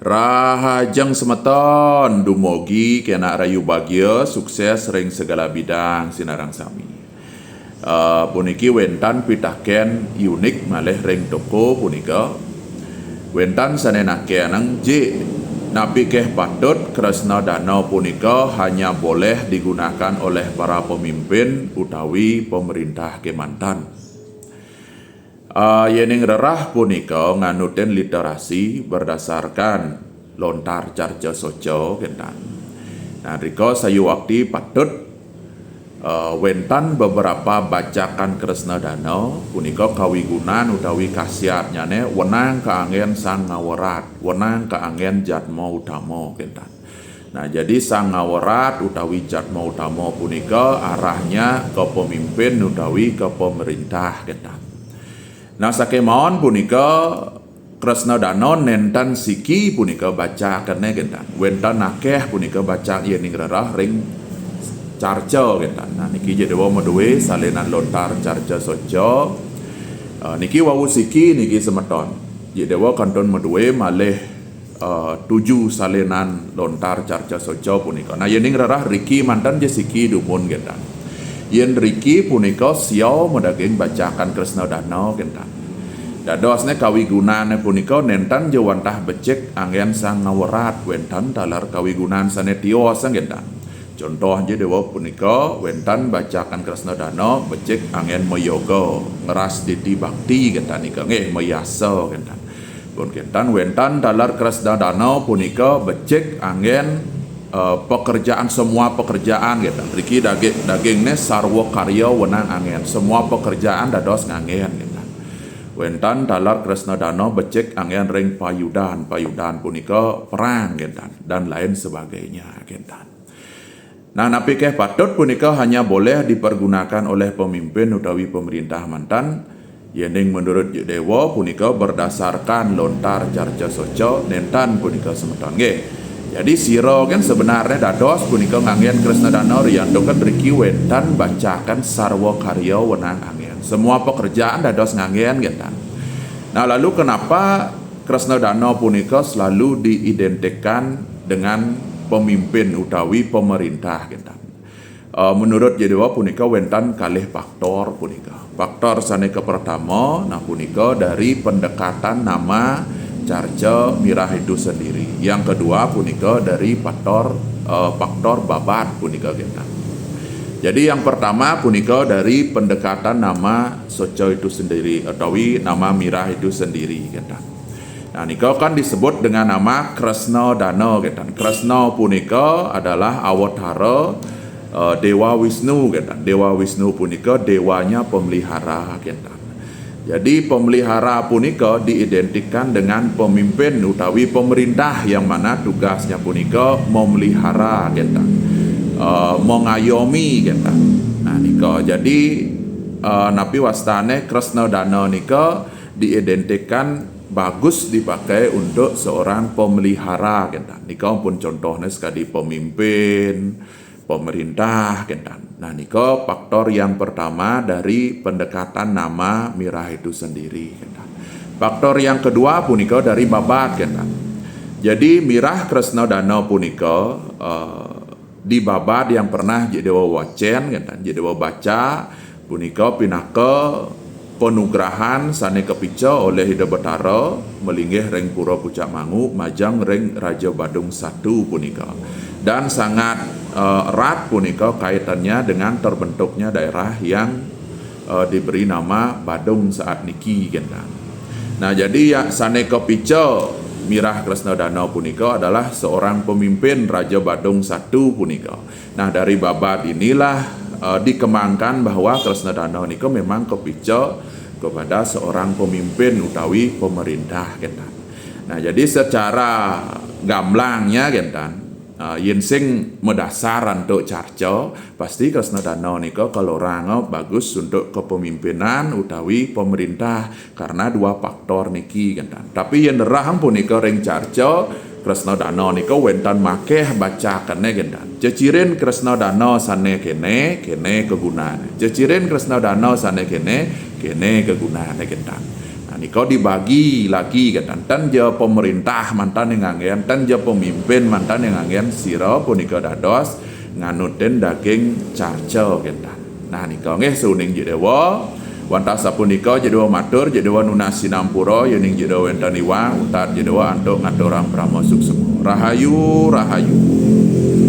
Rahajeng semeton dumugi kena rayu bagya sukses ring segala bidang sinarang sami. Puniki wentan pitaken unik malih ring toko punika. Wentan sanenake anang J napi keh patut Kresna Danau punika hanya boleh digunakan oleh para pemimpin utawi pemerintah Kemantan. Yening rerah punika nganutin literasi berdasarkan lontar carja sojo kentan. Nah riko sayu wakti patut wentan beberapa bacakan Kresna Danau punika kawigunan utawi khasiatnya ne wenang keangen sang ngawerat, wenang keangen jatma utama kentan. Nah jadi sang ngawerat utawi jatma utama punika arahnya ke pemimpin utawi ke pemerintah kentan. Nah sakemawon punika Kresna Danau nentan siki punika baca kene kentan. Wentan akeh punika baca yening rerah ring carja kentan. Nah niki jedewa meduwe salenan lontar carja sojo. Niki wawu siki niki semeton. Jedewa kantun meduwe malih 7 salenan lontar carja sojo punika. Nah yening rerah riki mantan je siki dumun kentan. Yen riki punika siau medaging bacakan Kresna Danau kentan. Dadosne kawigunane punika nentan jawantah becek angin sang ngawerat wentan dalar kawigunan sanetio kentan. Contoh aja dewa punika wentan bacakan Kresna Danau becek angin meyoga ngeras diti bakti kentan nika nggih mayasa kentan. Pun kentan wentan dalar Kresna Danau punika becek angin pekerjaan semua pekerjaan gitu. Riki dagingne sarwa karya wenang angin. Semua pekerjaan dados ngangen gitu. Wentan dalar Kresna Danau becek angin ring payudan punika perang gitu dan lain sebagainya gitu. Nah napi keh patut punika hanya boleh dipergunakan oleh pemimpin utawi pemerintah mantan yening menurut dewa punika berdasarkan lontar carja sojo nentan punika semeton nggih. Jadi siro kan sebenarnya dados punika nganggen Kresna Danau riyanto kan riki wentan bacakan sarwa karya wenang angin. Semua pekerjaan dados nganggen gentan. Nah lalu kenapa Kresna Danau punika selalu diidentikan dengan pemimpin utawi pemerintah gentan. Menurut Jedewa punika wentan kalih faktor punika. Faktor saneka pertama nah punika dari pendekatan nama carja mirah itu sendiri. Yang kedua punika dari faktor babat punika gentan. Jadi yang pertama punika dari pendekatan nama sojo itu sendiri atawi nama mirah itu sendiri gentan. Nah nika kan disebut dengan nama Kresna Danau gentan. Kresna punika adalah awatara Dewa Wisnu gentan. Dewa Wisnu punika dewanya pemelihara gentan. Jadi pemelihara punika diidentikan dengan pemimpin utawi pemerintah yang mana tugasnya punika memelihara gentan, mengayomi gentan. Nah nika jadi napi wastane Kresna Danau nika diidentikan bagus dipakai untuk seorang pemelihara gentan. Nika pun contohnya sekali pemimpin pemerintah gentan. Nah niko faktor yang pertama dari pendekatan nama mirah itu sendiri gentan. Faktor yang kedua punika dari babat gentan. Jadi mirah Kresna Danau punika di babat yang pernah Jedewa wacen gentan. Jedewa baca punika pinaka penugrahan sane kepica oleh Hida Betara melinggih ring pura Pucak Mangu majang ring Raja Badung I punika. Dan sangat erat punika kaitannya dengan terbentuknya daerah yang diberi nama Badung saat niki gentan. Nah jadi ya saneka pica mirah Kresna Danau punika adalah seorang pemimpin Raja Badung I punika. Nah dari babat inilah dikembangkan bahwa Kresna Danau nika memang kepica kepada seorang pemimpin utawi pemerintah gentan. Nah jadi secara gamblangnya gentan yen sing medasar untuk carja pasti Kresna Danau nika kalau rango bagus untuk kepemimpinan utawi pemerintah karena dua faktor niki gentan. Tapi yen derah punika ring carja Kresna Danau nika wentan makeh baca kene gentan. Cecirin Kresna Danau sane kene kegunaan. Cecirin Kresna Danau sane kene kegunaan gentan. niko dibagi lagi kan tan je pemerintah mantan yang angen tan je pemimpin mantan yang angen sira punika dados nganuten daging caca kan. Nah niko nggih suning jedewa wanta sapunika jedewa matur jedewa nuna sinampura yening jedewa wenten iwang utar jedewa antuk ngaturang pramasuk semua. Rahayu rahayu.